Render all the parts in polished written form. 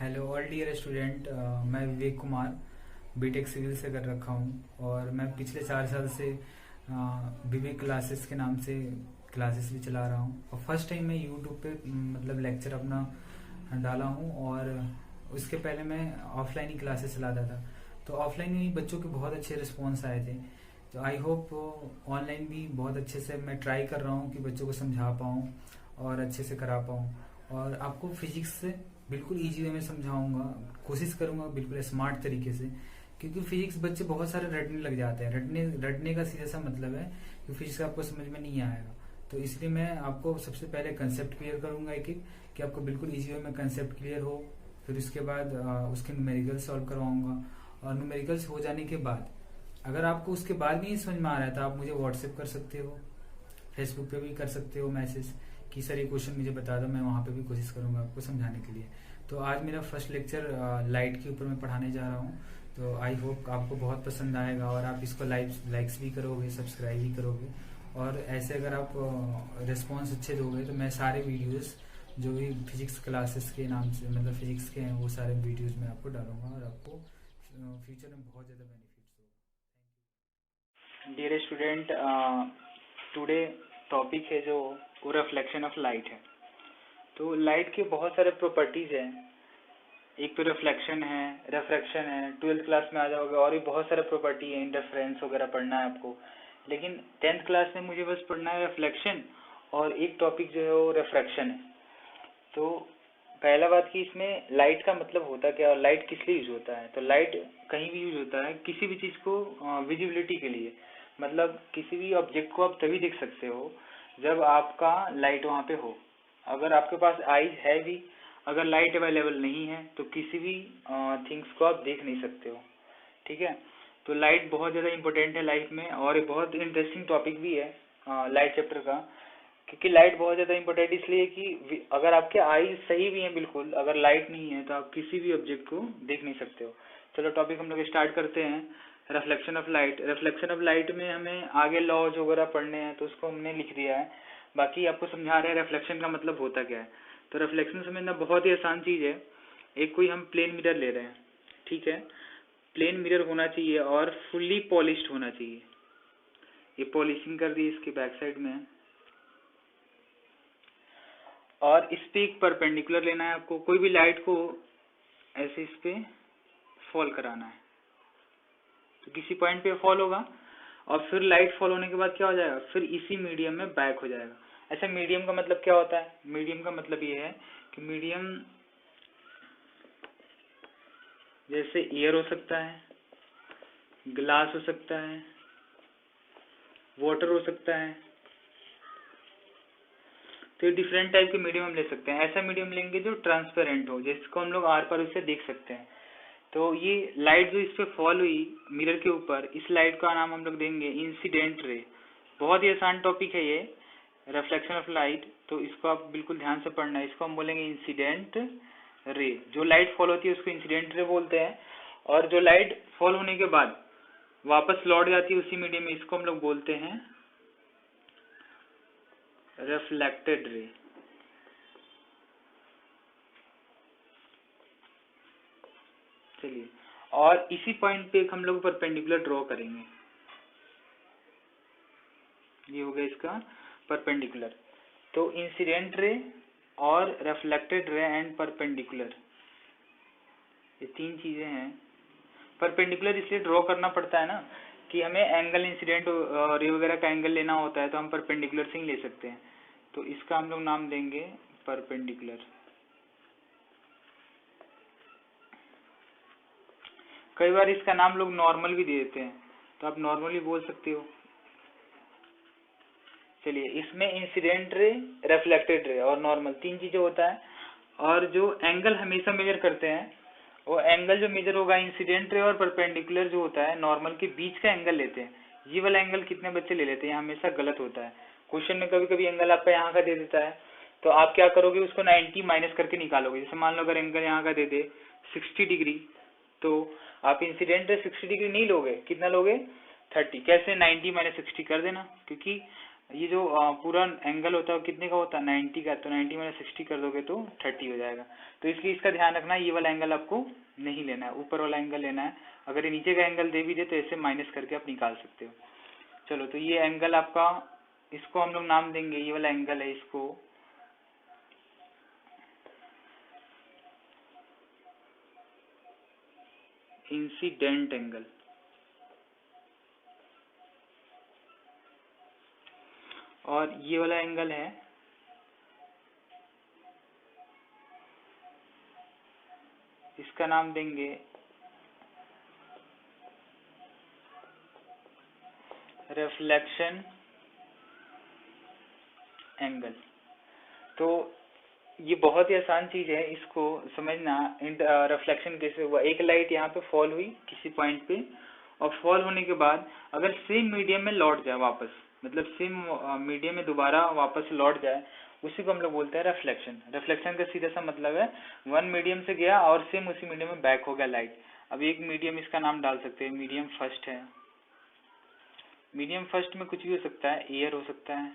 Hello all dear student. मैं Vivek Kumar BTech civil से कर रखा हूँ और मैं पिछले 4 साल से विवेक क्लासेस के नाम से क्लासेस भी चला रहा हूँ। और फर्स्ट टाइम मैं यूट्यूब पे मतलब लेक्चर अपना डाला हूँ। और उसके पहले मैं ऑफलाइन ही क्लासेस चलाता था, तो ऑफलाइन ही बच्चों के बहुत अच्छे रिस्पॉन्स आए थे। तो आई होप ऑनलाइन भी बहुत अच्छे से मैं ट्राई कर रहा हूँ कि बच्चों को समझा पाऊँ और अच्छे से करा पाऊँ। और आपको फिजिक्स से बिल्कुल इजी वे में समझाऊंगा, कोशिश करूंगा बिल्कुल स्मार्ट तरीके से, क्योंकि फिजिक्स बच्चे बहुत सारे रटने लग जाते हैं। रटने रटने का सीधा सा मतलब है कि फिजिक्स आपको समझ में नहीं आएगा। तो इसलिए मैं आपको सबसे पहले कंसेप्ट क्लियर करूंगा एक एक, कि आपको बिल्कुल इजी वे में कंसेप्ट क्लियर हो। फिर उसके बाद उसके न्यूमेरिकल्स सॉल्व करवाऊंगा। और न्यूमेरिकल्स हो जाने के बाद अगर आपको उसके बाद भी नहीं समझ में आ रहा है तो आप मुझे व्हाट्सएप कर सकते हो, फेसबुक पे भी कर सकते हो मैसेज कि सर ये क्वेश्चन मुझे बता दो। मैं वहाँ पे भी कोशिश करूंगा आपको समझाने के लिए। तो आज मेरा फर्स्ट लेक्चर लाइट के ऊपर मैं पढ़ाने जा रहा हूँ। तो आई होप आपको बहुत पसंद आएगा और आप इसको लाइक्स भी करोगे, सब्सक्राइब भी करोगे। और ऐसे अगर आप रिस्पॉन्स अच्छे दोगे तो मैं सारे वीडियोस जो भी फिजिक्स क्लासेस के नाम से मतलब फिजिक्स के हैं वो सारे वीडियोस मैं आपको डालूंगा और आपको फ्यूचर में बहुत ज़्यादा बेनिफिट्स होगा। डियर स्टूडेंट, टुडे टॉपिक है जो वो रिफ्लेक्शन ऑफ लाइट है। तो लाइट के बहुत सारे प्रॉपर्टीज हैं। एक तो रिफ्लेक्शन है, रिफ्रैक्शन है, 12th क्लास में आ जाओगे और भी बहुत सारे प्रॉपर्टी है, इंटरफेरेंस वगैरह पढ़ना है आपको। लेकिन 10th क्लास में मुझे बस पढ़ना है रिफ्लेक्शन, और एक टॉपिक जो है वो रिफ्रैक्शन है। तो पहला बात कि इसमें लाइट का मतलब होता क्या है और लाइट किस लिए यूज होता है। तो लाइट कहीं भी यूज होता है किसी भी चीज को विजिबिलिटी के लिए। मतलब किसी भी ऑब्जेक्ट को आप तभी देख सकते हो जब आपका लाइट वहाँ पे हो। अगर आपके पास आईज है भी, अगर लाइट अवेलेबल नहीं है तो किसी भी थिंग्स को आप देख नहीं सकते हो। ठीक है। तो लाइट बहुत ज़्यादा इंपॉर्टेंट है लाइफ में, और ये बहुत इंटरेस्टिंग टॉपिक भी है लाइट चैप्टर का। क्योंकि लाइट बहुत ज़्यादा इंपॉर्टेंट इसलिए कि अगर आपके आईज सही भी हैं बिल्कुल, अगर लाइट नहीं है तो आप किसी भी ऑब्जेक्ट को देख नहीं सकते हो। चलो टॉपिक हम लोग स्टार्ट करते हैं। Reflection of light. Reflection of light में हमें आगे लॉज वगैरह पढ़ने हैं तो उसको हमने लिख दिया है। बाकी आपको समझा रहे हैं रिफ्लेक्शन का मतलब होता क्या है। तो रिफ्लेक्शन समझना बहुत ही आसान चीज़ है। एक कोई हम प्लेन मिरर ले रहे हैं, ठीक है। प्लेन मिरर होना चाहिए और फुल्ली पॉलिश्ड होना चाहिए। ये पॉलिशिंग कर दी इसके बैक साइड में। और इस पे एक परपेंडिकुलर लेना है आपको, कोई भी लाइट को ऐसे इस पे फॉल कराना है। तो किसी पॉइंट पे फॉल होगा और फिर लाइट फॉल होने के बाद क्या हो जाएगा, फिर इसी मीडियम में बैक हो जाएगा। ऐसा मीडियम का मतलब क्या होता है। मीडियम का मतलब ये है कि मीडियम जैसे एयर हो सकता है, ग्लास हो सकता है, वाटर हो सकता है। तो ये डिफरेंट टाइप के मीडियम हम ले सकते हैं। ऐसा मीडियम लेंगे जो ट्रांसपेरेंट हो, जिसको हम लोग आर पार उससे देख सकते हैं। तो ये लाइट जो इस पे फॉल हुई मिरर के ऊपर, इस लाइट का नाम हम लोग देंगे इंसिडेंट रे। बहुत ही आसान टॉपिक है ये, रिफ्लेक्शन ऑफ लाइट। तो इसको आप बिल्कुल ध्यान से पढ़ना है। इसको हम बोलेंगे इंसिडेंट रे। जो लाइट फॉल होती है उसको इंसिडेंट रे बोलते हैं। और जो लाइट फॉल होने के बाद वापस लौट जाती है उसी मीडियम में, इसको हम लोग बोलते हैं रिफ्लेक्टेड रे। चलिए, और इसी पॉइंट पे हम लोग परपेंडिकुलर ड्रॉ करेंगे। ये हो गया इसका परपेंडिकुलर। तो इंसिडेंट रे और रिफ्लेक्टेड रे एंड परपेंडिकुलर, ये तीन चीजें हैं। परपेंडिकुलर इसलिए ड्रॉ करना पड़ता है ना कि हमें एंगल इंसिडेंट रे वगैरह का एंगल लेना होता है, तो हम परपेंडिकुलर से ही ले सकते हैं। तो इसका हम लोग नाम देंगे परपेंडिकुलर। कई बार इसका नाम लोग नॉर्मल भी दे देते हैं, तो आप नॉर्मली बोल सकते हो। चलिए, इसमें इंसिडेंट रे, रिफ्लेक्टेड रे और नॉर्मल तीन चीजें होता है। और जो एंगल हमेशा मेजर करते हैं, वो एंगल जो मेजर होगा इंसिडेंट रे और परपेंडिकुलर जो होता है नॉर्मल के बीच का एंगल लेते हैं। ये वाला एंगल कितने बच्चे ले लेते हैं, हमेशा गलत होता है। क्वेश्चन में कभी कभी एंगल आपका यहाँ का दे देता है, तो आप क्या करोगे, उसको 90 माइनस करके निकालोगे। जैसे मान लो अगर एंगल यहाँ का दे दे 60 डिग्री, तो आप इंसिडेंट रे 60 डिग्री नहीं लोगे, कितना लोगे, 30। कैसे, 90 माइनस 60 कर देना, क्योंकि ये जो पूरा एंगल होता है वो कितने का होता है, 90 का। तो 90 में 60 कर दोगे तो 30 हो जाएगा। तो इसलिए इसका ध्यान रखना, ये वाला एंगल आपको नहीं लेना है, ऊपर वाला एंगल लेना है। अगर ये नीचे का एंगल दे भी दे तो ऐसे माइनस करके आप निकाल सकते हो। चलो, तो ये एंगल आपका, इसको हम लोग नाम देंगे, ये वाला एंगल है इसको इंसिडेंट एंगल। और ये वाला एंगल है इसका नाम देंगे रिफ्लेक्शन एंगल। तो ये बहुत ही आसान चीज है, इसको समझना। रिफ्लेक्शन कैसे हुआ, एक लाइट यहाँ पे फॉल हुई किसी पॉइंट पे, और फॉल होने के बाद अगर सेम मीडियम में लौट जाए वापस, मतलब सेम मीडियम में दोबारा वापस लौट जाए, उसी को हम लोग बोलते हैं रिफ्लेक्शन। रिफ्लेक्शन का सीधा सा मतलब है वन मीडियम से गया और सेम उसी मीडियम में बैक हो गया लाइट। अब एक मीडियम इसका नाम डाल सकते हैं, मीडियम फर्स्ट है। मीडियम फर्स्ट में कुछ भी हो सकता है, एयर हो सकता है।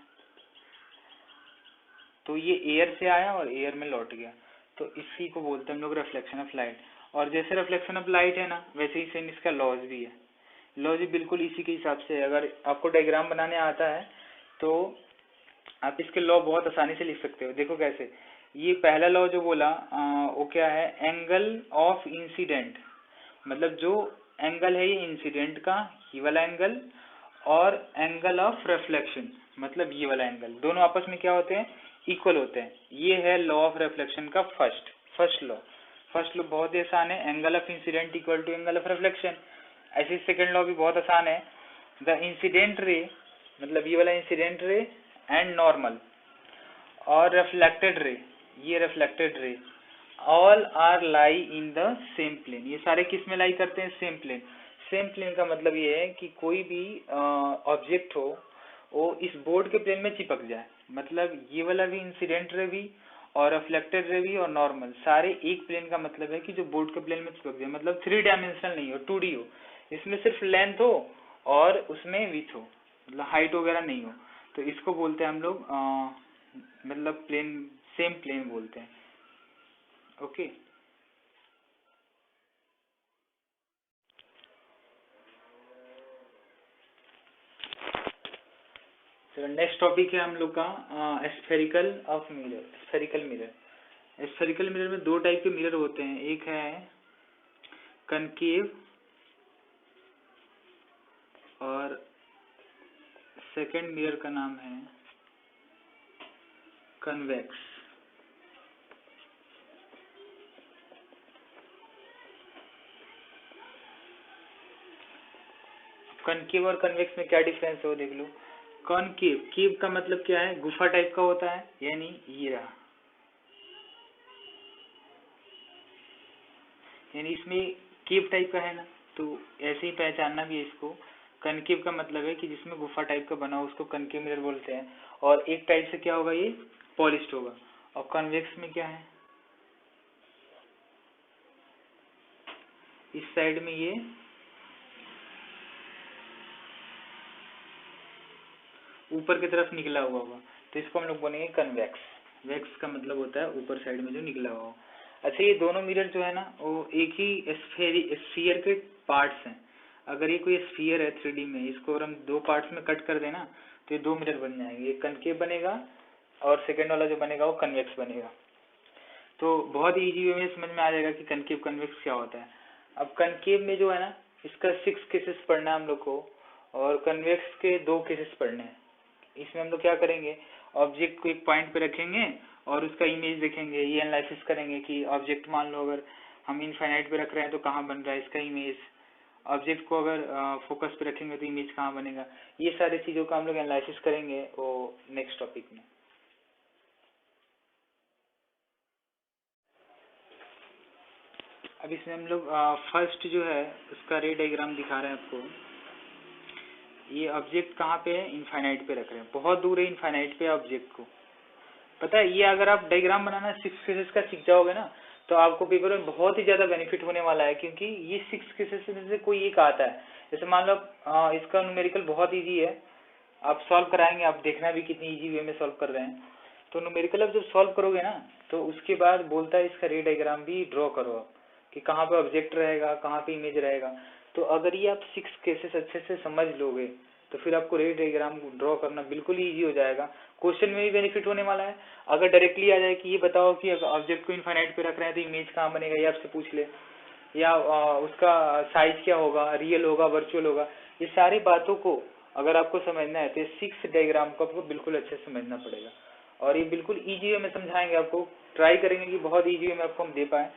तो ये एयर से आया और एयर में लौट गया, तो इसी को बोलते हैं हम लोग रिफ्लेक्शन ऑफ लाइट। और जैसे रिफ्लेक्शन ऑफ लाइट है ना, वैसे ही सेम इसका लॉज भी है। लॉज भी बिल्कुल इसी के हिसाब से है। अगर आपको डायग्राम बनाने आता है तो आप इसके लॉ बहुत आसानी से लिख सकते हो। देखो कैसे, ये पहला लॉ जो बोला वो क्या है, एंगल ऑफ इंसिडेंट, मतलब जो एंगल है ये इंसिडेंट का, ये वाला एंगल, और एंगल ऑफ रिफ्लेक्शन मतलब ये वाला एंगल, दोनों आपस में क्या होते हैं, इक्वल होते हैं। ये है लॉ ऑफ रिफ्लेक्शन का फर्स्ट लॉ। फर्स्ट लॉ बहुत ही आसान है, angle of incident equal to angle of reflection. ऐसे सेकंड लॉ भी बहुत आसान है, द इंसिडेंट रे, मतलब ये वाला इंसिडेंट रे एंड नॉर्मल, और रिफ्लेक्टेड रे, ये reflected ray, all are lie in the same plane. ये सारे किस में लाई करते हैं, सेम प्लेन। सेम प्लेन का मतलब ये है कि कोई भी ऑब्जेक्ट हो वो इस बोर्ड के प्लेन में चिपक जाए। मतलब ये वाला भी इंसिडेंट रे भी और रिफ्लेक्टेड रे भी और नॉर्मल सारे एक प्लेन का मतलब है कि जो बोर्ड के प्लेन में चिपक जाए। मतलब 3 डायमेंशनल नहीं हो, 2D हो, इसमें सिर्फ लेंथ हो और उसमें विड्थ हो, मतलब हाइट वगैरह नहीं हो। तो इसको बोलते हैं हम लोग मतलब प्लेन, सेम प्लेन बोलते हैं। ओके, चलो नेक्स्ट टॉपिक है हम लोग का spherical of mirror, spherical mirror. Spherical mirror में दो टाइप के मिरर होते हैं, एक है कनकेव और सेकंड मिरर का नाम है कन्वेक्स। कनकेव और कन्वेक्स में क्या डिफरेंस है वो देख लो। कॉनकेव, केव का मतलब क्या है, गुफा टाइप का होता है, यानी ये रहा, यानी इसमें केव टाइप का है ना, तो ऐसे ही पहचानना भी है इसको। कनकेव का मतलब है कि जिसमें गुफा टाइप का बना हो उसको कनकेव मिरर बोलते हैं। और एक टाइप से क्या होगा, ये पॉलिश्ड होगा। और कन्वेक्स में क्या है, इस साइड में ये ऊपर की तरफ निकला हुआ होगा, तो इसको हम लोग बोलेंगे कन्वेक्स। वेक्स का मतलब होता है ऊपर साइड में जो निकला हुआ हो। अच्छा, ये दोनों मिरर जो है ना वो एक ही स्फीयर के पार्ट्स हैं। अगर ये कोई स्फीयर है 3D में, इसको अगर हम दो पार्ट्स में कट कर देना तो ये दो मिरर बन जाएंगे, एक कनकेव बनेगा और सेकेंड वाला जो बनेगा वो कन्वेक्स बनेगा। तो बहुत ही इजी वे में समझ में आ जाएगा कि कनकेव कन्वेक्स क्या होता है। अब कनकेव में जो है ना, इसका 6 केसेस पढ़ना है हम लोग को, और कन्वेक्स के 2 केसेस पढ़ने हैं। इसमें हम लोग क्या करेंगे, ऑब्जेक्ट को एक पॉइंट पे रखेंगे और उसका इमेज देखेंगे, ये एनालिसिस करेंगे कि ऑब्जेक्ट मान लो अगर हम इनफाइनाइट पे रख रहे हैं तो कहाँ बन रहा है इसका इमेज, ऑब्जेक्ट को अगर फोकस पे रखेंगे तो इमेज कहाँ बनेगा। ये सारी चीज़ों का हम लोग एनालिसिस करेंगे वो नेक्स्ट टॉपिक में। अब इसमें हम लोग फर्स्ट जो है उसका रे डायग्राम दिखा रहे हैं आपको। ये ऑब्जेक्ट कहाँ पे है, इनफाइनाइट पे रख रहे हैं, बहुत दूर है इनफाइनाइट पे ऑब्जेक्ट को। पता है, ये अगर आप डायग्राम बनाना 6 केसेस का सीख जाओगे ना तो आपको पेपर में बहुत ही ज्यादा बेनिफिट होने वाला है, क्योंकि ये 6 केसेस में से कोई एक आता है। जैसे मान लो इसका न्यूमेरिकल बहुत इजी है, आप सॉल्व कराएंगे, आप देखना भी कितनी इजी वे में सॉल्व कर रहे हैं। तो न्यूमेरिकल आप जब सॉल्व करोगे ना, तो उसके बाद बोलता है इसका रे डायग्राम भी ड्रॉ करो आप, कि कहाँ पे ऑब्जेक्ट रहेगा, कहाँ पे इमेज रहेगा। तो अगर ये आप 6 केसेस अच्छे से समझ लोगे तो फिर आपको रे डायग्राम ड्रॉ करना बिल्कुल इजी हो जाएगा। क्वेश्चन में भी बेनिफिट होने वाला है। अगर डायरेक्टली आ जाए कि ये बताओ कि अगर ऑब्जेक्ट को इनफाइनाइट पे रख रहे हैं तो इमेज कहाँ बनेगा, ये आपसे पूछ ले, या उसका साइज क्या होगा, रियल होगा, वर्चुअल होगा, ये सारी बातों को अगर आपको समझना है तो 6 डायग्राम को आपको बिल्कुल अच्छे से समझना पड़ेगा। और ये बिल्कुल इजी वे में समझाएंगे आपको, ट्राई करेंगे कि बहुत इजी वे में आपको हम दे पाए।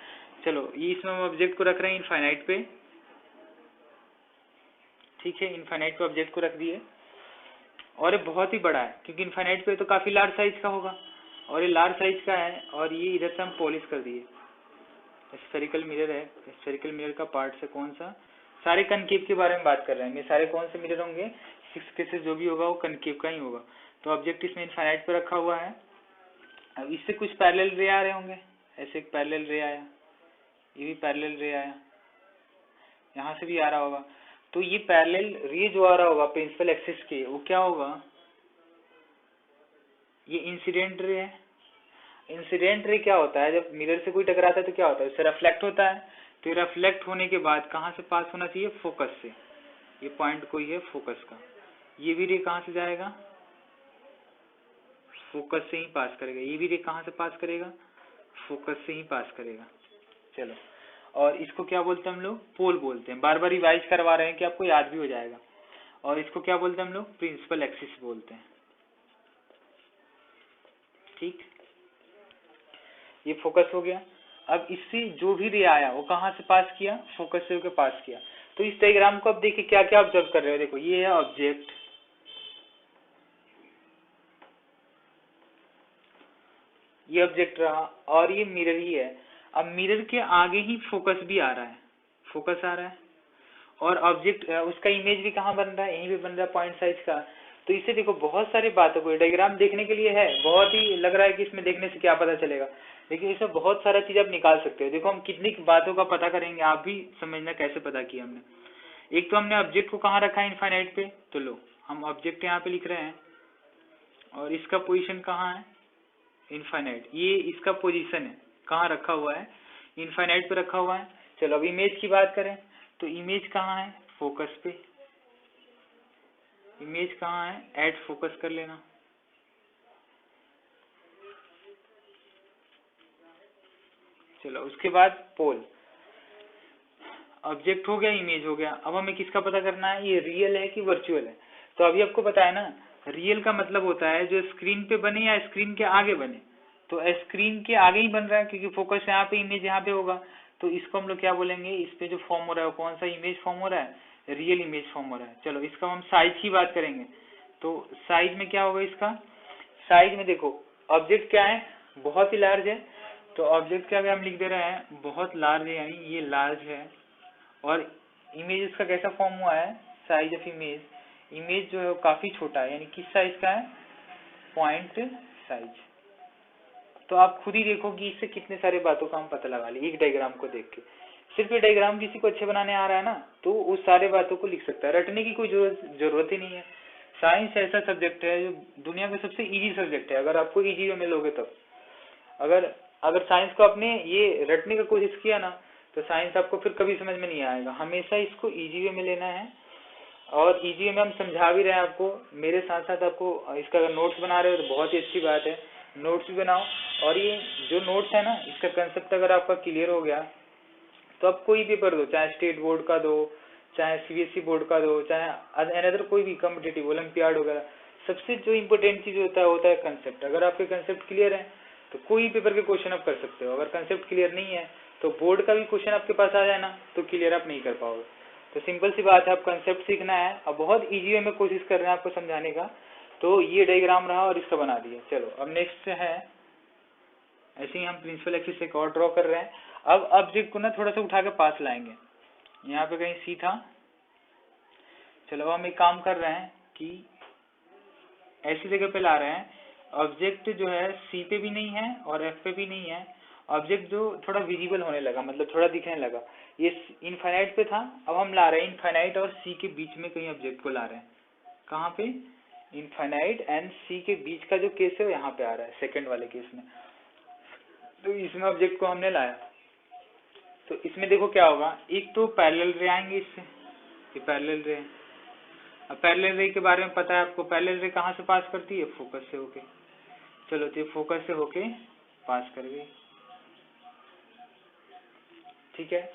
चलो, ये इसमें हम ऑब्जेक्ट को रख रहे हैं इनफाइनाइट पे, ठीक है, इनफाइनाइट पे ऑब्जेक्ट को रख दिए। और ये बहुत ही बड़ा है क्योंकि इनफाइनाइट पे तो काफी लार्ज साइज का होगा, और ये लार्ज साइज का है। और ये इधर से हम पॉलिश कर दिए, स्फेरिकल मिरर है। स्फेरिकल मिरर का पार्ट से कौन सा, सारे कनकेव के बारे में बात कर रहे हैं। ये सारे कौन से मिरर होंगे, 6 केसेस जो भी होगा वो कनकेव का ही होगा। तो ऑब्जेक्ट इसमें इनफाइनाइट पे रखा हुआ है। अब इससे कुछ पैरेलल रे आ रहे होंगे, ऐसे एक पैरेलल रे आया, ये भी पैरेलल रे आया, यहाँ से भी आ रहा होगा। तो ये पैरेलल रे जो आ रहा होगा प्रिंसिपल एक्सिस के, वो क्या होगा, ये इंसिडेंट रे है। इंसिडेंट रे क्या होता है, जब मिरर से कोई टकराता है तो क्या होता है, उससे रिफ्लेक्ट होता है। तो रिफ्लेक्ट होने के बाद कहाँ से पास होना चाहिए, फोकस से। ये पॉइंट कोई है फोकस का, ये भी रे कहाँ से जाएगा, फोकस से ही पास करेगा। ये भी रे कहाँ से पास करेगा, फोकस से ही पास करेगा। चलो, और इसको क्या बोलते हैं हम लोग, पोल बोलते हैं। बार बार रिवाइज करवा रहे हैं कि आपको याद भी हो जाएगा। और इसको क्या बोलते हैं हम लोग, प्रिंसिपल एक्सिस बोलते हैं, ठीक। ये फोकस हो गया। अब इससे जो भी रे आया वो कहाँ से पास किया, फोकस से होकर पास किया। तो इस डायग्राम को अब देखिए क्या क्या ऑब्जर्व कर रहे हो। देखो, ये है ऑब्जेक्ट, ये ऑब्जेक्ट रहा, और ये मिरर ही है। अब मिरर के आगे ही फोकस भी आ रहा है, फोकस आ रहा है, और ऑब्जेक्ट उसका इमेज भी कहाँ बन रहा है, यहीं पे बन रहा है पॉइंट साइज का। तो इससे देखो बहुत सारी बातों को, डायग्राम देखने के लिए है, बहुत ही लग रहा है कि इसमें देखने से क्या पता चलेगा, लेकिन इसमें बहुत सारा चीज आप निकाल सकते हो। देखो हम कितनी बातों का पता करेंगे, आप भी समझना कैसे पता किया हमने। एक तो हमने ऑब्जेक्ट को कहाँ रखा है, इनफाइनाइट पे। तो लो, हम ऑब्जेक्ट यहाँ पे लिख रहे हैं, और इसका पोजिशन कहाँ है, इनफाइनाइट। ये इसका पोजीशन है, कहाँ रखा हुआ है, इनफाइनाइट पे रखा हुआ है। चलो, अब इमेज की बात करें तो इमेज कहाँ है, फोकस पे। इमेज कहाँ है, ऐड फोकस कर लेना। चलो, उसके बाद पोल, ऑब्जेक्ट हो गया, इमेज हो गया। अब हमें किसका पता करना है, ये रियल है कि वर्चुअल है। तो अभी आपको पता है ना, रियल का मतलब होता है जो स्क्रीन पे बने या स्क्रीन के आगे बने। तो स्क्रीन के आगे ही बन रहा है क्योंकि फोकस यहाँ पे, इमेज यहाँ पे होगा। तो इसको हम लोग क्या बोलेंगे, इस पे जो फॉर्म हो रहा है, कौन सा इमेज फॉर्म हो रहा है, रियल इमेज फॉर्म हो रहा है। चलो, इसका हम साइज की बात करेंगे। तो साइज में क्या होगा इसका, साइज में देखो ऑब्जेक्ट क्या है, बहुत ही लार्ज है। तो ऑब्जेक्ट क्या हम लिख दे रहे हैं, बहुत लार्ज है, यानी ये लार्ज है। और इमेज इसका कैसा फॉर्म हुआ है, साइज ऑफ इमेज, इमेज जो है काफी छोटा है, यानी किस साइज का है, पॉइंट साइज। तो आप खुद ही देखो कि इससे कितने सारे बातों का हम पता लगा लिए एक डायग्राम को देख के। सिर्फ ये डायग्राम किसी को अच्छे बनाने आ रहा है ना, तो उस सारे बातों को लिख सकता है, रटने की कोई जरूरत ही नहीं है। साइंस ऐसा सब्जेक्ट है जो दुनिया का सबसे इजी सब्जेक्ट है, अगर आपको इजी वे में लोगे तब। अगर साइंस को आपने ये रटने का कोशिश किया ना, तो साइंस आपको फिर कभी समझ में नहीं आएगा। हमेशा इसको इजी वे में लेना है, और इजी वे में हम समझा भी रहे हैं आपको। मेरे साथ साथ आपको इसका अगर नोट्स बना रहे हो तो बहुत ही अच्छी बात है, नोट्स भी बनाओ। और ये जो नोट्स है ना, इसका कंसेप्ट अगर आपका क्लियर हो गया तो आप कोई पेपर दो, चाहे स्टेट बोर्ड का दो, चाहे सीबीएसई बोर्ड का दो, चाहे अनदर कोई भी कॉम्पिटिटिव ओलंपियाड वगैरह, सबसे जो इम्पोर्टेंट चीज होता है कंसेप्ट। अगर आपके कंसेप्ट क्लियर है तो कोई पेपर के क्वेश्चन आप कर सकते हो। अगर कंसेप्ट क्लियर नहीं है तो बोर्ड का भी क्वेश्चन आपके पास आ जाए ना, तो क्लियर आप नहीं कर पाओगे। तो सिंपल सी बात है, आप कंसेप्ट सीखना है, अब बहुत इजी वे में कोशिश कर रहे हैं आपको समझाने का। तो ये डायग्राम रहा और इसका बना दिया। चलो, अब नेक्स्ट है, ऐसे ही हम प्रिंसिपल एक्सिस एक और ड्रॉ कर रहे हैं। अब ऑब्जेक्ट को ना थोड़ा सा उठा के पास लाएंगे, यहाँ पे कहीं सी था। चलो, अब हम एक काम कर रहे हैं कि ऐसी जगह पे ला रहे हैं, ऑब्जेक्ट जो है सी पे भी नहीं है और एफ पे भी नहीं है। ऑब्जेक्ट जो थोड़ा विजिबल होने लगा, मतलब थोड़ा दिखने लगा। ये इनफाइनाइट पे था, अब हम ला रहे हैं इनफाइनाइट और सी के बीच में कहीं ऑब्जेक्ट को ला रहे हैं। कहाँ पे, इनफाइनाइट एंड सी के बीच का जो केस है वो यहाँ पे आ रहा है सेकंड वाले केस में। तो इसमें ऑब्जेक्ट को हमने लाया, तो इसमें देखो क्या होगा, एक तो पैरेलल रे आएंगे इससे, ये पैरेलल रे। अब पैरेलल रे के बारे में पता है आपको, पैरेलल रे कहाँ से पास करती है, फोकस से होके। चलो तो ये फोकस से होके पास कर गई, ठीक है।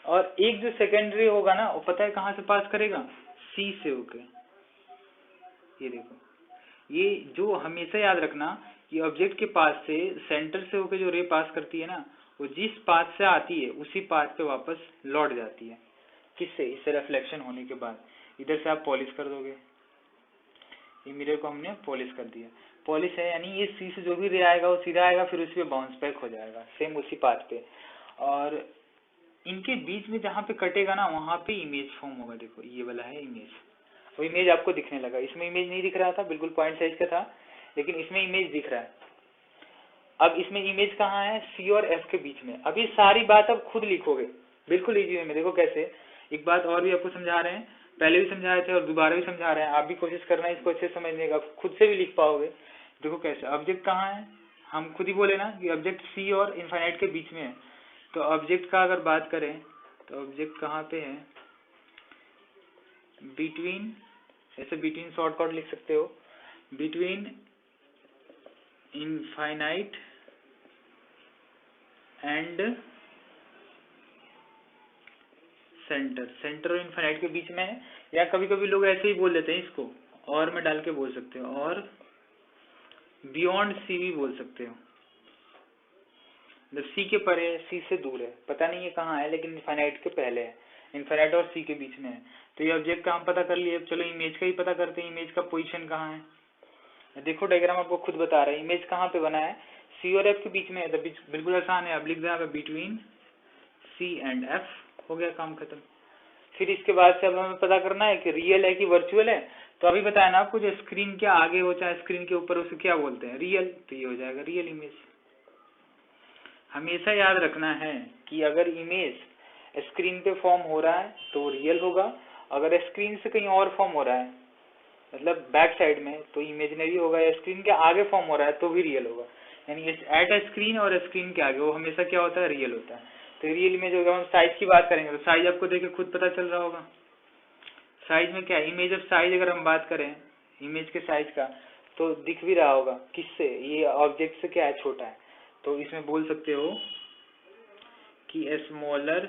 और एक जो सेकेंड रे होगा ना, वो पता है कहाँ से पास करेगा, सी से होके। ये देखो, ये जो हमेशा याद रखना कि ऑब्जेक्ट के पास से सेंटर से होके जो रे पास करती है ना, वो जिस पाथ से आती है उसी पाथ पे वापस लौट जाती है। किससे, इससे रिफ्लेक्शन होने के बाद। इधर से आप पॉलिश कर दोगे, ये मिरर को हमने पॉलिश कर दिया। पॉलिश है यानी ये सी से जो भी रे आएगा वो सीधा आएगा, फिर उसी पे बाउंस बैक हो जाएगा सेम उसी पाथ पे। और इनके बीच में जहाँ पे कटेगा ना, वहां पे इमेज फॉर्म होगा। देखो ये वाला है इमेज, वो इमेज आपको दिखने लगा। इसमें इमेज नहीं दिख रहा था, बिल्कुल पॉइंट साइज का था, लेकिन इसमें इमेज दिख रहा है। अब इसमें इमेज कहाँ है, सी और एफ के बीच में। अब ये सारी बात अब खुद लिखोगे बिल्कुल इजी वे में। देखो कैसे, एक बात और भी आपको समझा रहे हैं, पहले भी समझाए थे और दोबारा भी समझा रहे हैं। आप भी कोशिश करना इसको अच्छे समझने का, खुद से भी लिख पाओगे। देखो कैसे, ऑब्जेक्ट कहाँ है, हम खुद ही बोले ना कि ऑब्जेक्ट सी और इनफाइनाइट के बीच में है। तो ऑब्जेक्ट का अगर बात करें तो ऑब्जेक्ट कहाँ पे है, बिटवीन, ऐसे बिटवीन शॉर्टकट लिख सकते हो, between infinite and centre. Centre और इनफाइनाइट के बीच में है, या कभी कभी लोग ऐसे ही बोल देते हैं इसको, और में डाल के बोल सकते हो, और बियॉन्ड सी भी बोल सकते हो। जब सी के परे, सी से दूर है, पता नहीं है कहाँ है, लेकिन इनफाइनाइट के पहले है, इनफाइनाइट और सी के बीच में है। तो ये ऑब्जेक्ट का हम पता कर लिए। चलो इमेज का ही पता करते हैं, इमेज का पोजीशन कहाँ है। देखो डायग्राम आपको खुद बता रहा है इमेज कहाँ पे बना है, सी और एफ के बीच में है। तो बिल्कुल आसान है, अब लिख देना बिटवीन सी एंड एफ, हो गया काम खत्म। फिर इसके बाद से अब हमें पता करना है कि रियल है कि वर्चुअल है। तो अभी बताया ना आपको, जो स्क्रीन के आगे हो चाहे स्क्रीन के ऊपर, उसे क्या बोलते हैं, रियल। तो ये हो जाएगा रियल इमेज। हमेशा याद रखना है कि अगर इमेज स्क्रीन पे फॉर्म हो रहा है तो रियल होगा, अगर स्क्रीन से कहीं और फॉर्म हो रहा है मतलब बैक साइड में, तो इमेजिनरी होगा, या स्क्रीन के आगे फॉर्म हो रहा है तो भी रियल होगा। यानी एट ए स्क्रीन और स्क्रीन के आगे वो हमेशा क्या होता है, रियल होता है। तो रियल इमेज होगा। हम साइज की बात करेंगे तो साइज आपको देख के खुद पता चल रहा होगा, साइज में क्या है, इमेज ऑफ साइज अगर हम बात करें इमेज के साइज का, तो दिख भी रहा होगा किससे, ये ऑब्जेक्ट से क्या है, छोटा है। तो इसमें बोल सकते हो कि स्मॉलर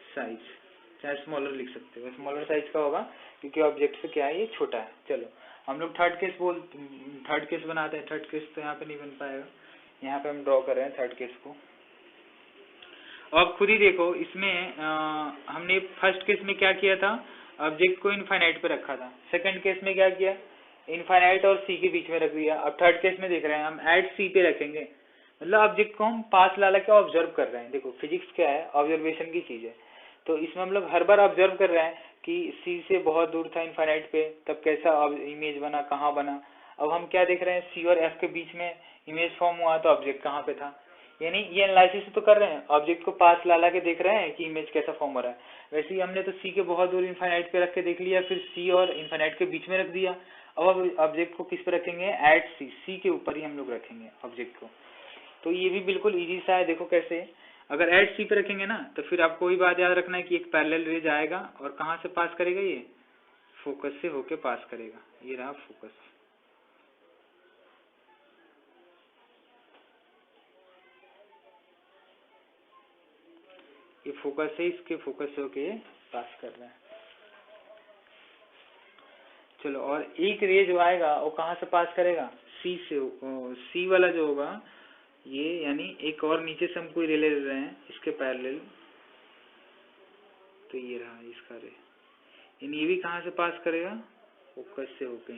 साइज, चाहे स्मॉलर लिख सकते हो, स्मॉलर साइज का होगा क्योंकि ऑब्जेक्ट से क्या है, ये छोटा है। चलो हम लोग थर्ड केस बनाते हैं। थर्ड केस तो यहाँ पे नहीं बन पाएगा, यहाँ पे हम ड्रॉ कर रहे हैं थर्ड केस को। अब खुद ही देखो इसमें हमने फर्स्ट केस में क्या किया था, ऑब्जेक्ट को इनफाइनाइट पे रखा था। सेकंड केस में क्या किया, इनफाइनाइट और सी के बीच में रख दिया। अब थर्ड केस में देख रहे हैं हम एट सी पे रखेंगे, मतलब ऑब्जेक्ट को हम पास ला के ऑब्जर्व कर रहे हैं। देखो फिजिक्स क्या है, ऑब्जर्वेशन की चीज है। तो इसमें हम लोग हर बार ऑब्जर्व कर रहे हैं कि सी से बहुत दूर था इनफाइनाइट पे, तब कैसा इमेज बना, कहाँ बना। अब हम क्या देख रहे हैं, सी और एफ के बीच में इमेज फॉर्म हुआ तो ऑब्जेक्ट कहाँ पे था। यानी ये एनालिसिस तो कर रहे हैं, ऑब्जेक्ट को पास ला के देख रहे हैं कि इमेज कैसा फॉर्म हो रहा है। वैसे ही हमने तो सी के बहुत दूर इनफाइनाइट पे रख के देख लिया, फिर सी और इनफाइनाइट के बीच में रख दिया। अब ऑब्जेक्ट को किस पे रखेंगे, एट सी, सी के ऊपर ही हम लोग रखेंगे ऑब्जेक्ट को। तो ये भी बिल्कुल इजी सा है। देखो कैसे, अगर एट सी पे रखेंगे ना, तो फिर आपको वही बात याद रखना है कि एक पैरेलल रे जाएगा और कहाँ से पास करेगा, ये फोकस से होके पास करेगा। ये रहा फोकस, ये फोकस से इसके फोकस से होके पास कर रहा है। चलो, और एक रे जो आएगा वो कहाँ से पास करेगा, सी से। सी वाला जो होगा ये, यानी एक और नीचे से हम कोई रे ले रहे हैं इसके पैरेलल, तो ये रहा इसका रे, यानी ये भी कहाँ से पास करेगा, फोकस से होके।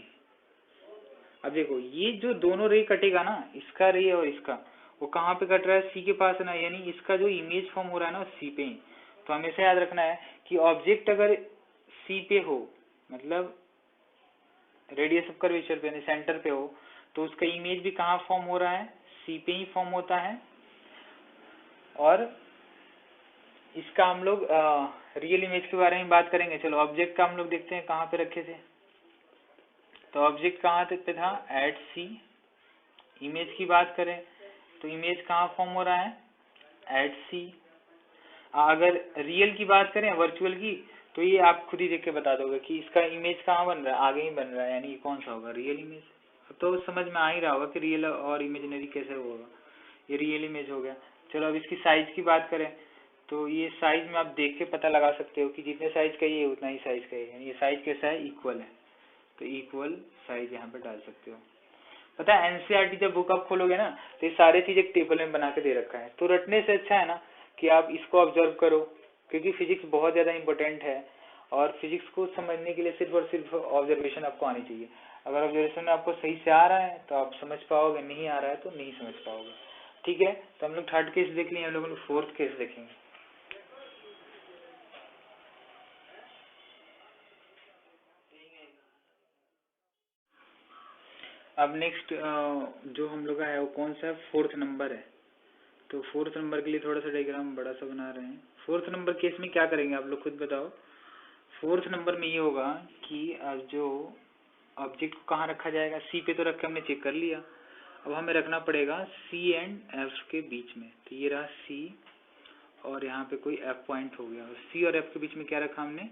अब देखो ये जो दोनों रे कटेगा ना, इसका रे और इसका, वो कहाँ पे कट रहा है, सी के पास है ना, यानी इसका जो इमेज फॉर्म हो रहा है ना सी पे ही। तो हमेशा याद रखना है कि ऑब्जेक्ट अगर सी पे हो, मतलब रेडियस ऑफ कर्वेचर पे, सेंटर पे हो, तो उसका इमेज भी कहाँ फॉर्म हो रहा है, सी पे ही फॉर्म होता है। और इसका हम लोग रियल इमेज के बारे में बात करेंगे। चलो ऑब्जेक्ट का हम लोग देखते हैं कहाँ पे रखे थे। तो ऑब्जेक्ट कहाँ पे था, एट सी। इमेज की बात करें तो इमेज कहाँ फॉर्म हो रहा है, एट सी। अगर रियल की बात करें, वर्चुअल की, तो ये आप खुद ही देख के बता दोगे कि इसका इमेज कहाँ बन रहा है, आगे ही बन रहा है, यानी ये कौन सा होगा, रियल इमेज। तो समझ में आ ही रहा होगा कि रियल और इमेजिनरी कैसे होगा। ये रियल इमेज हो गया। चलो अब इसकी साइज की बात करें तो ये साइज में आप देख के पता लगा सकते हो कि जितने साइज का ये उतना ही साइज का है, ये साइज कैसा है, इक्वल है। तो इक्वल साइज यहाँ पे डाल सकते हो। पता है एनसीईआरटी जब बुक आप खोलोगे ना तो ये सारी चीज एक टेबल में बना के दे रखा है। तो रटने से अच्छा है ना कि आप इसको ऑब्जर्व करो, क्योंकि फिजिक्स बहुत ज्यादा इंपॉर्टेंट है और फिजिक्स को समझने के लिए सिर्फ और सिर्फ ऑब्जर्वेशन आपको आनी चाहिए। अगर ऑब्जर्वेशन आपको सही से आ रहा है तो आप समझ पाओगे, नहीं आ रहा है तो नहीं समझ पाओगे। ठीक है, तो हम लोग थर्ड केस देख लिए, हम लोग फोर्थ केस देखेंगे। अब नेक्स्ट जो हम लोग का है वो कौन सा है, फोर्थ नंबर है। तो फोर्थ नंबर के लिए थोड़ा सा डायग्राम बड़ा सा बना रहे हैं। फोर्थ नंबर केस में क्या करेंगे आप लोग खुद बताओ। फोर्थ नंबर में ये होगा कि अब जो ऑब्जेक्ट को कहाँ रखा जाएगा, सी पे तो रखा हमने चेक कर लिया। अब हमें रखना पड़ेगा सी एंड एफ के बीच में। तो ये रहा सी और यहाँ पे कोई एफ पॉइंट हो गया। सी और एफ के बीच में क्या रखा हमने,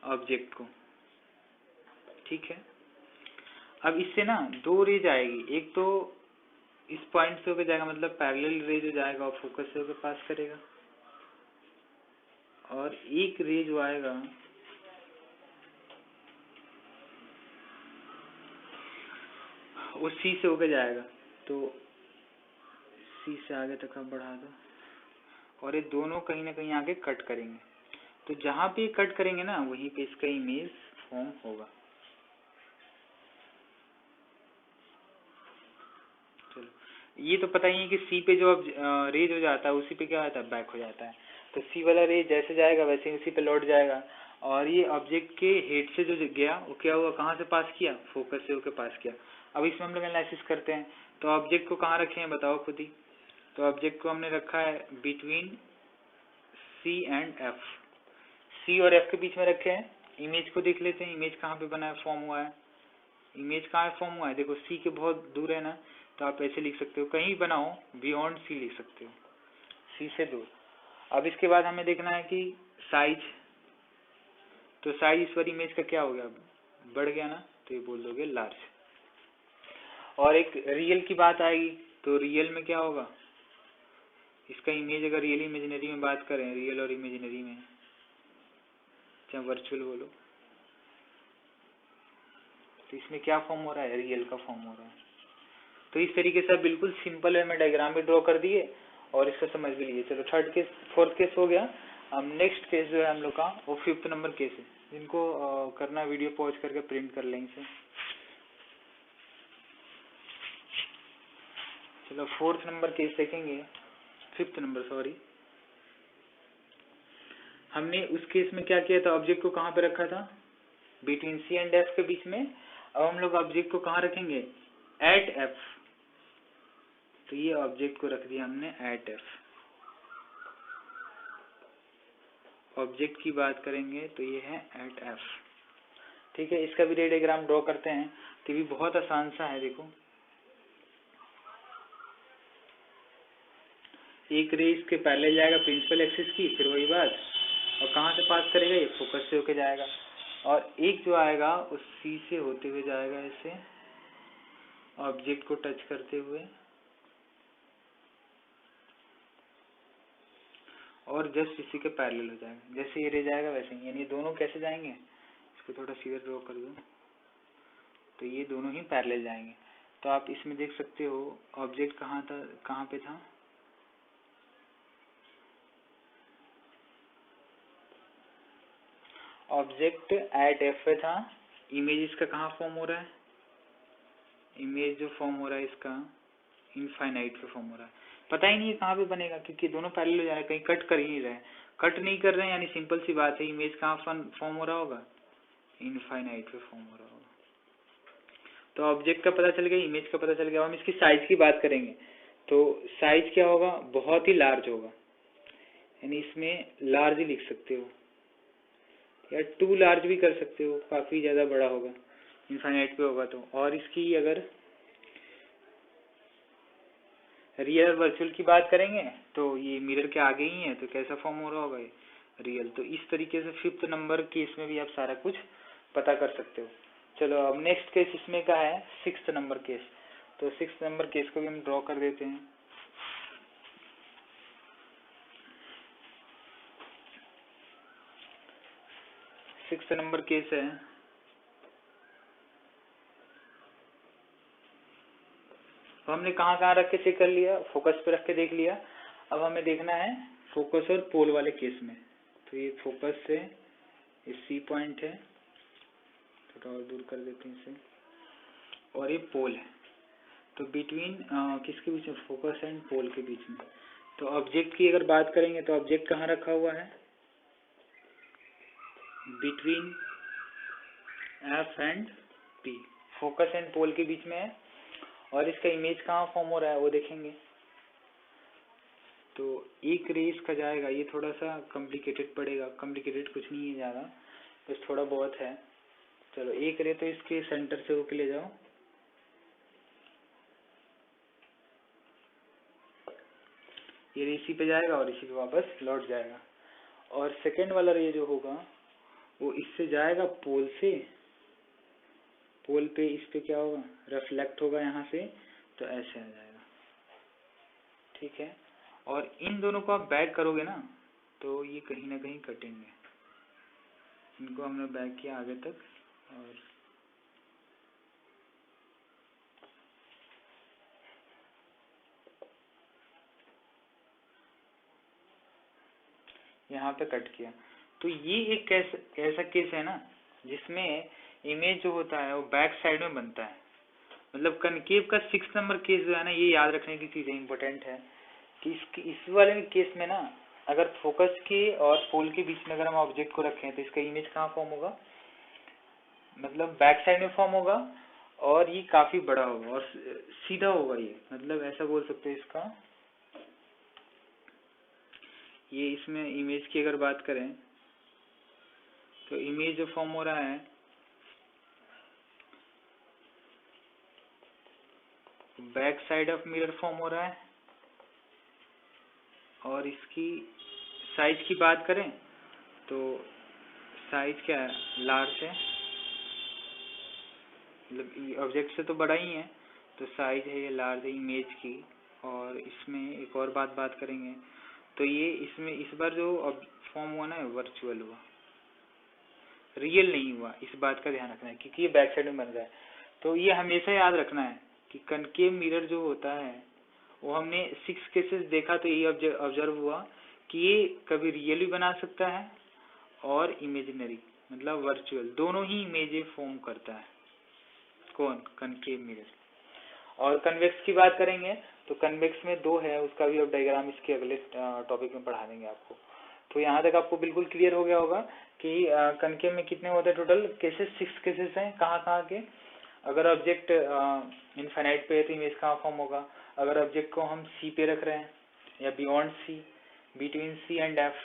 ऑब्जेक्ट को। ठीक है, अब इससे ना दो रेज आएगी, एक तो इस पॉइंट से होकर जाएगा, मतलब पैरेलल रे जो जाएगा और फोकस से होकर पास करेगा, और एक रे जो आएगा वो सी से होकर जाएगा। तो सी से आगे तक आप बढ़ा दो और ये दोनों कहीं ना कहीं आगे कट करेंगे। तो जहां पे कट करेंगे ना वहीं पे इसका इमेज फॉर्म होगा। चलो ये तो पता ही है कि सी पे जो अब रेज हो जाता है उसी पे क्या होता है, बैक हो जाता है। तो सी वाला रे जैसे जाएगा वैसे ही उसी पे लौट जाएगा। और ये ऑब्जेक्ट के हेड से जो गया वो क्या हुआ, कहाँ से पास किया, फोकस से होकर पास किया। अब इसमें हम लोग एनालिसिस करते हैं। तो ऑब्जेक्ट को कहाँ रखे हैं बताओ खुद ही। तो ऑब्जेक्ट को हमने रखा है बिटवीन सी एंड एफ। सी और एफ के बीच में रखे हैं। इमेज को देख लेते हैं, इमेज कहाँ पे बना है, फॉर्म हुआ है। इमेज कहाँ फॉर्म हुआ है, देखो सी के बहुत दूर है ना, तो आप ऐसे लिख सकते हो, कहीं बनाओ बियॉन्ड सी लिख सकते हो, सी से दूर। अब इसके बाद हमें देखना है कि साइज। तो साइज इस बार इमेज का क्या हो गया, बढ़ गया ना, तो ये बोल दोगे लार्ज। और एक रियल की बात आएगी, तो रियल में क्या होगा, इसका इमेज अगर रियल इमेजिनरी में बात करें, रियल और इमेजिनरी में, चाहे वर्चुअल बोलो, तो इसमें क्या फॉर्म हो रहा है, रियल का फॉर्म हो रहा है। तो इस तरीके से बिल्कुल सिंपल वे में डायग्राम भी ड्रॉ कर दिए और इसको समझ भी लिए। चलो थर्ड केस, फोर्थ केस हो गया। अब नेक्स्ट केस जो है हम लोग का वो फिफ्थ नंबर केस है। जिनको करना वीडियो पॉज करके प्रिंट कर लेंगे इसे। चलो फोर्थ नंबर केस देखेंगे, फिफ्थ नंबर सॉरी। हमने उस केस में क्या किया था, ऑब्जेक्ट को कहाँ पे रखा था, बिटवीन सी एंड एफ के बीच में। अब हम लोग ऑब्जेक्ट को कहाँ रखेंगे, एट एफ। तो ये ऑब्जेक्ट को रख दिया हमने एट एफ। ऑब्जेक्ट की बात करेंगे तो ये है एट एफ। ठीक है, इसका भी रे डायग्राम ड्रॉ करते हैं। तो भी बहुत आसान सा है, देखो एक रे इसके पहले जाएगा प्रिंसिपल एक्सिस की, फिर वही बात, और कहाँ से पास करेगा, ये फोकस से होके जाएगा। और एक जो आएगा उस सी से होते हुए जाएगा ऐसे ऑब्जेक्ट को टच करते हुए, और जस्ट इसी के पैरेलल हो जाएगा। जैसे ये रे जाएगा वैसे ही, यानी ये दोनों कैसे जाएंगे, इसको थोड़ा सीधा ड्रॉ कर दो, तो ये दोनों ही पैरेलल जाएंगे। तो आप इसमें देख सकते हो ऑब्जेक्ट कहाँ था, कहाँ पे था, ऑब्जेक्ट एट एफ पे था। इमेज इसका कहाँ फॉर्म हो रहा है, इमेज जो फॉर्म हो रहा है इसका इनफाइनाइट पे फॉर्म हो रहा है। पता ही नहीं है कहाँ पे बनेगा, क्योंकि दोनों पैरेलल हो जा रहे हैं, कहीं कट कर ही नहीं रहे हैं। कट नहीं कर रहे हैं यानी सिंपल सी बात है, इमेज कहाँ फॉर्म हो रहा होगा, इनफाइनाइट पे फॉर्म हो रहा होगा। तो ऑब्जेक्ट का पता चल गया, इमेज का पता चल गया। हम इसकी साइज की बात करेंगे तो साइज क्या होगा, बहुत ही लार्ज होगा। यानी इसमें लार्ज ही लिख सकते हो या टू लार्ज भी कर सकते हो, काफी ज्यादा बड़ा होगा, इनफाइनाइट पे होगा तो। और इसकी अगर रियल और वर्चुअल की बात करेंगे तो ये मिरर के आगे ही है, तो कैसा फॉर्म हो रहा होगा ये रियल। तो इस तरीके से 5th नंबर केस में भी आप सारा कुछ पता कर सकते हो। चलो अब नेक्स्ट केस इसमें का है 6th नंबर केस। तो 6th नंबर केस को भी हम ड्रॉ कर देते हैं। सिक्स्थ नंबर केस है, तो हमने कहाँ कहाँ रख के चेक कर लिया, फोकस पे रख के देख लिया। अब हमें देखना है फोकस और पोल वाले केस में। तो ये फोकस से ये सी पॉइंट है, थोड़ा और दूर कर देते हैं इसे, और ये पोल है। तो बिटवीन किसके बीच में, फोकस एंड पोल के बीच में। तो ऑब्जेक्ट की अगर बात करेंगे तो ऑब्जेक्ट कहाँ रखा हुआ है, between F and P, focus and pole के बीच में है। और इसका इमेज कहाँ फॉर्म हो रहा है वो देखेंगे। तो एक रे इसका जाएगा, ये थोड़ा सा कॉम्प्लिकेटेड पड़ेगा, कॉम्प्लिकेटेड कुछ नहीं है ज़्यादा, बस थोड़ा बहुत है। चलो एक रे तो इसके सेंटर से होके ले जाओ, ये रे इसी पे जाएगा और इसी पे वापस लौट जाएगा। और सेकेंड वाला रे जो होगा वो इससे जाएगा पोल से, पोल पे इस पे क्या होगा, रिफ्लेक्ट होगा यहाँ से, तो ऐसे आ जाएगा। ठीक है, और इन दोनों को आप बैक करोगे ना तो ये कहीं ना कहीं कटेंगे। इनको हमने बैक किया आगे तक, और यहाँ पे कट किया। तो ये एक ऐसा केस है ना जिसमें इमेज जो होता है वो बैक साइड में बनता है। मतलब कनकेव का 6th नंबर केस जो है ना, ये याद रखने की चीजें इंपॉर्टेंट है कि इस वाले केस में ना अगर फोकस के और पोल के बीच में अगर हम ऑब्जेक्ट को रखें तो इसका इमेज कहाँ फॉर्म होगा, मतलब बैक साइड में फॉर्म होगा, और ये काफी बड़ा होगा और सीधा होगा ये, मतलब ऐसा बोल सकते हैं इसका। ये इसमें इमेज की अगर बात करें तो इमेज जो फॉर्म हो रहा है back side of mirror form हो रहा है। और इसकी साइज की बात करें तो साइज क्या है, लार्ज है, मतलब ऑब्जेक्ट से तो बड़ा ही है, तो साइज है ये लार्ज है इमेज की। और इसमें एक और बात करेंगे तो ये इसमें इस बार जो फॉर्म हुआ ना वर्चुअल हुआ, रियल नहीं हुआ, इस बात का ध्यान रखना है क्योंकि ये बैक साइड में बन रहा है। तो ये हमेशा याद रखना है कि कनकेव मिरर जो होता है वो हमने 6 केसेस देखा, तो ये ऑब्जर्व हुआ कि ये कभी रियल भी बना सकता है और इमेजिनरी मतलब वर्चुअल, दोनों ही इमेज फॉर्म करता है। कौन, कनकेव मिरर। और कन्वेक्स की बात करेंगे तो कन्वेक्स में 2 है, उसका भी अब डायग्राम इसके अगले टॉपिक में पढ़ा देंगे आपको। तो यहाँ तक आपको बिल्कुल क्लियर हो गया होगा कि कनकेव में कितने होते हैं टोटल केसेस, 6 केसेस हैं। कहाँ कहाँ के, अगर ऑब्जेक्ट इनफाइनाइट पे है तो इमेज कहाँ फॉर्म होगा, अगर ऑब्जेक्ट को हम सी पे रख रहे हैं या beyond C, between C and F,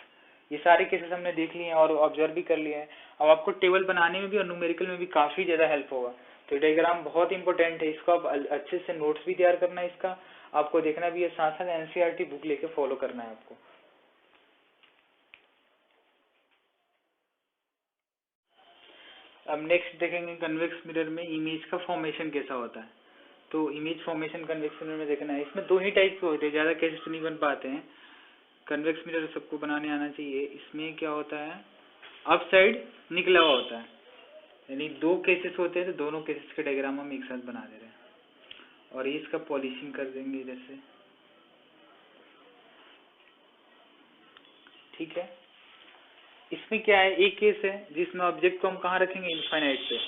ये सारे केसेस हमने देख लिए हैं और ऑब्जर्व भी कर लिए हैं। अब आपको टेबल बनाने में भी और न्यूमेरिकल में भी काफी ज्यादा हेल्प होगा। तो डायग्राम बहुत इंपॉर्टेंट है, इसको आप अच्छे से नोट्स भी तैयार करना है, इसका आपको देखना भी है, साथ साथ एनसीईआरटी बुक लेके फॉलो करना है आपको। अब नेक्स्ट देखेंगे कन्वेक्स मिरर में इमेज का फॉर्मेशन कैसा होता है। तो इमेज फॉर्मेशन कन्वेक्स मिरर में देखना है, इसमें 2 ही टाइप के होते हैं, ज्यादा केसेस नहीं बन पाते हैं। कन्वेक्स मिरर सबको बनाने आना चाहिए। इसमें क्या होता है, अप साइड निकला हुआ होता है, यानी 2 केसेस होते हैं, तो दोनों केसेस के डायग्राम हम एक साथ बना दे रहे हैं। और ये इसका पॉलिशिंग कर देंगे इधर से, ठीक है। इसमें क्या है, एक केस है जिसमें ऑब्जेक्ट को हम कहाँ रखेंगे, इनफाइनाइट पे।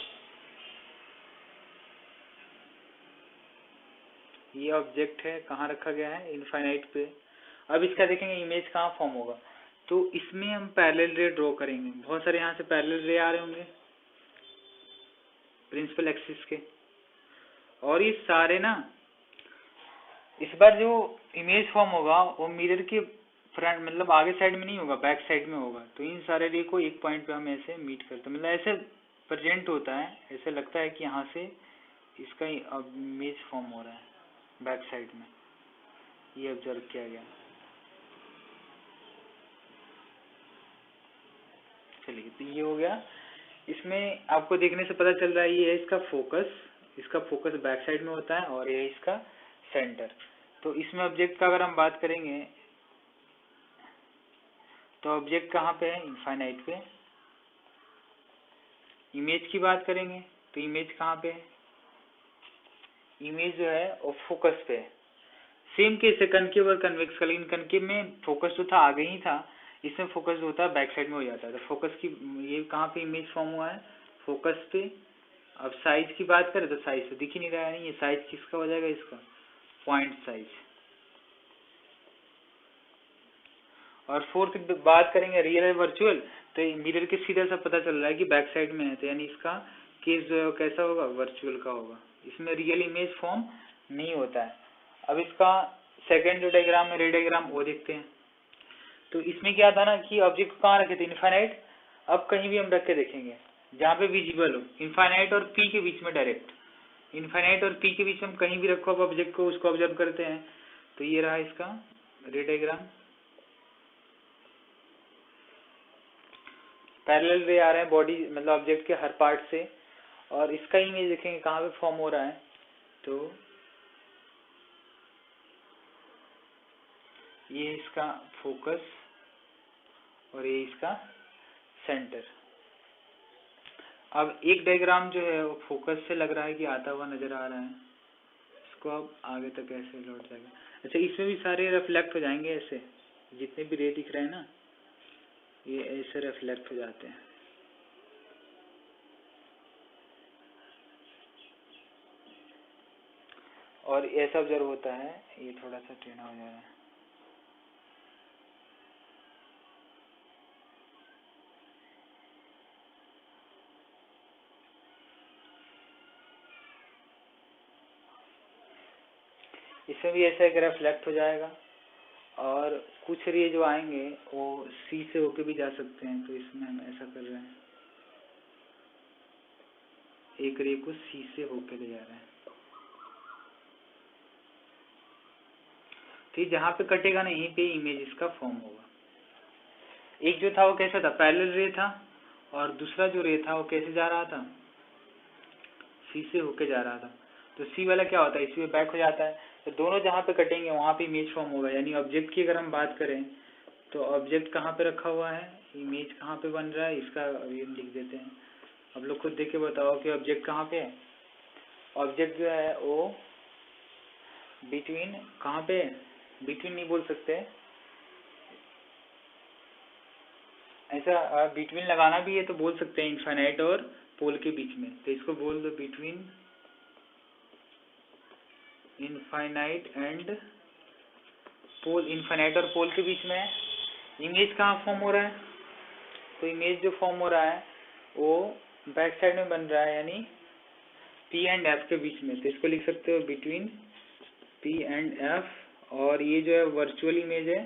ये ऑब्जेक्ट है, कहाँ रखा गया है, इनफाइनाइट पे। अब इसका देखेंगे इमेज कहाँ फॉर्म होगा, तो इसमें हम पैरेलल रे ड्रॉ करेंगे। बहुत सारे यहाँ से पैरेलल रे आ रहे होंगे प्रिंसिपल एक्सिस के, और ये सारे ना इस बार जो इमेज फॉर्म होगा वो मिरर के फ्रंट मतलब आगे साइड में नहीं होगा, बैक साइड में होगा। तो इन सारे रे को एक पॉइंट पे हम ऐसे मीट करते हैं, मतलब ऐसे प्रेजेंट होता है, ऐसे लगता है कि यहाँ से इसका इमेज फॉर्म हो रहा है बैक साइड में, ये ऑब्जर्व किया गया। चलिए, तो ये हो गया। इसमें आपको देखने से पता चल रहा है ये है इसका फोकस बैक साइड में होता है और ये है इसका सेंटर। तो इसमें ऑब्जेक्ट का अगर हम बात करेंगे तो ऑब्जेक्ट कहाँ पे है, इनफाइनाइट पे। इमेज की बात करेंगे तो इमेज कहाँ पे है, इमेज जो है वो फोकस पे है। सेम केस है कनकेव और कन्वेक्स का, लेकिन कनकेव में फोकस जो था आगे ही था, इसमें फोकस जो होता है बैक साइड में हो जाता है। तो फोकस की ये कहाँ पे इमेज फॉर्म हुआ है, फोकस पे। अब साइज की बात करें तो साइज तो दिख ही नहीं रहा है, ये साइज किसका हो जाएगा, इसका पॉइंट साइज। और फोर्थ बात करेंगे रियल है वर्चुअल, तो मिरर के सीधा सा पता चल रहा है कि बैक साइड में है, तो यानी इसका केस जो है कैसा होगा, वर्चुअल का होगा। इसमें रियल इमेज फॉर्म नहीं होता है। अब इसका सेकेंड जो डायग्राम है, रे डायग्राम, वो देखते हैं। तो इसमें क्या था ना कि ऑब्जेक्ट को कहाँ रखे थे, इनफाइनाइट। अब कहीं भी हम रख के देखेंगे जहाँ पे विजिबल हो, इनफाइनाइट और पी के बीच में, डायरेक्ट इनफाइनाइट और पी के बीच में हम कहीं भी रखो अब ऑब्जेक्ट को, उसको ऑब्जर्व करते हैं। तो ये रहा इसका रे डायग्राम। पैरेलल रे आ रहे हैं बॉडी मतलब ऑब्जेक्ट के हर पार्ट से, और इसका इमेज देखेंगे कहाँ पे फॉर्म हो रहा है। तो ये इसका फोकस और ये इसका सेंटर। अब एक डायग्राम जो है वो फोकस से लग रहा है कि आता हुआ नजर आ रहा है, इसको अब आगे तक ऐसे लौट जाएगा। अच्छा, इसमें भी सारे रिफ्लेक्ट हो जाएंगे ऐसे, जितने भी रे दिख रहे हैं ना ये ऐसे रिफ्लेक्ट हो जाते हैं। और ऐसा ऑब्जर्व होता है, ये थोड़ा सा टेढ़ा हो जा रहा है। इसमें भी ऐसा एक रिफ्लेक्ट हो जाएगा, और कुछ रे जो आएंगे वो सी से होके भी जा सकते हैं। तो इसमें हम ऐसा कर रहे हैं, एक रे को सी से होके ले जा रहे हैं। तो जहाँ पे कटेगा ना यहीं पे इमेज इसका फॉर्म होगा। एक जो था वो कैसा था, पैरेलल रे था, और दूसरा जो रे था वो कैसे जा रहा था, सी से होके जा रहा था। तो सी वाला क्या होता है, इसी में बैक हो जाता है। तो दोनों जहाँ पे कटेंगे वहाँ पे इमेज फॉर्म होगा। यानी ऑब्जेक्ट की अगर हम बात करें तो ऑब्जेक्ट कहाँ पे रखा हुआ है, इमेज कहाँ पे बन रहा है, इसका अभी हम लिख देते हैं। अब लोग खुद देख के बताओ कि ऑब्जेक्ट कहाँ पे है। ऑब्जेक्ट जो है वो बिटवीन, कहाँ पे, बिटवीन नहीं बोल सकते, ऐसा बिटवीन लगाना भी है तो बोल सकते हैं इनफाइनाइट और पोल के बीच में। तो इसको बोल दो between infinite and pole. Infinite और पोल के बीच में है। इमेज कहाँ फॉर्म हो रहा है, तो इमेज जो फॉर्म हो रहा है वो बैक साइड में बन रहा है, यानी पी एंड एफ के बीच में। तो इसको लिख सकते हो बिटवीन पी एंड एफ। और ये जो है वर्चुअल इमेज है।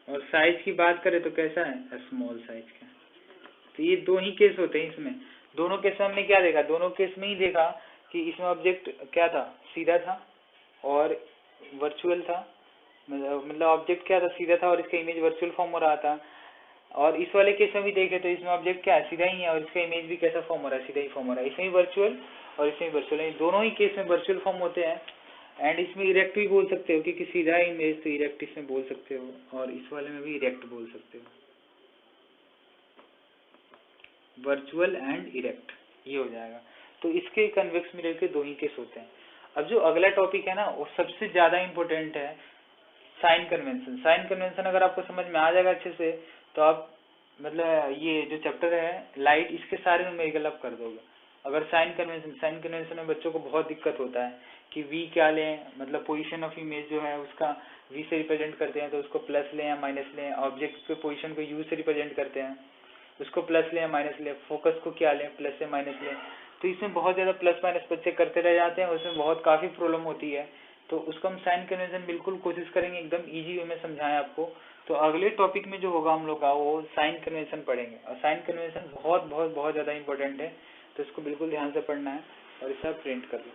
और साइज की बात करें तो कैसा है, स्मॉल साइज का। तो ये दो ही केस होते हैं इसमें। दोनों केस में हमने क्या देखा, दोनों केस में ही देखा कि इसमें ऑब्जेक्ट क्या था, सीधा था और वर्चुअल था। मतलब ऑब्जेक्ट क्या था, सीधा था और इसका इमेज वर्चुअल फॉर्म हो रहा था। और इस वाले केस में भी देखे तो इसमें ऑब्जेक्ट क्या है, सीधा ही है, और इसका इमेज भी कैसा फॉर्म हो रहा है, सीधा ही फॉर्म हो रहा है। इसमें भी वर्चुअल और इसमें भी वर्चुअल, दोनों ही केस में वर्चुअल फॉर्म होते हैं। एंड इसमें इरेक्ट भी बोल सकते हो, क्योंकि सीधा इमेज तो इरेक्ट इसमें बोल सकते हो, और इस वाले में भी इरेक्ट बोल सकते हो। वर्चुअल एंड इरेक्ट ये हो जाएगा। तो इसके कन्वेक्स मिरर के दो ही केस होते हैं। अब जो अगला टॉपिक है ना वो सबसे ज्यादा इंपॉर्टेंट है, साइन कन्वेंशन। साइन कन्वेंशन अगर आपको समझ में आ जाएगा अच्छे से तो आप मतलब ये जो चैप्टर है लाइट, इसके सारे न्यूमेरिकल आप कर दोगे। अगर साइन कन्वेंशन में बच्चों को बहुत दिक्कत होता है कि वी क्या लें, मतलब पोजीशन ऑफ इमेज जो है उसका वी से रिप्रेजेंट करते हैं तो उसको प्लस लें या माइनस लें। ऑब्जेक्ट के पोजीशन को यू से रिप्रेजेंट करते हैं, उसको प्लस लें या माइनस लें। फोकस को क्या लें, प्लस या माइनस लें। तो इसमें बहुत ज्यादा प्लस माइनस बच्चे करते रह जाते हैं, उसमें बहुत काफी प्रॉब्लम होती है तो उसको हम साइन कन्वेंशन बिल्कुल कोशिश करेंगे एकदम इजी वे में समझाएं आपको। तो अगले टॉपिक में जो होगा हम लोग का वो साइन कन्वेंशन पढ़ेंगे, और साइन कन्वेंशन बहुत बहुत बहुत ज़्यादा इंपॉर्टेंट है, तो इसको बिल्कुल ध्यान से पढ़ना है और इसे प्रिंट कर लो।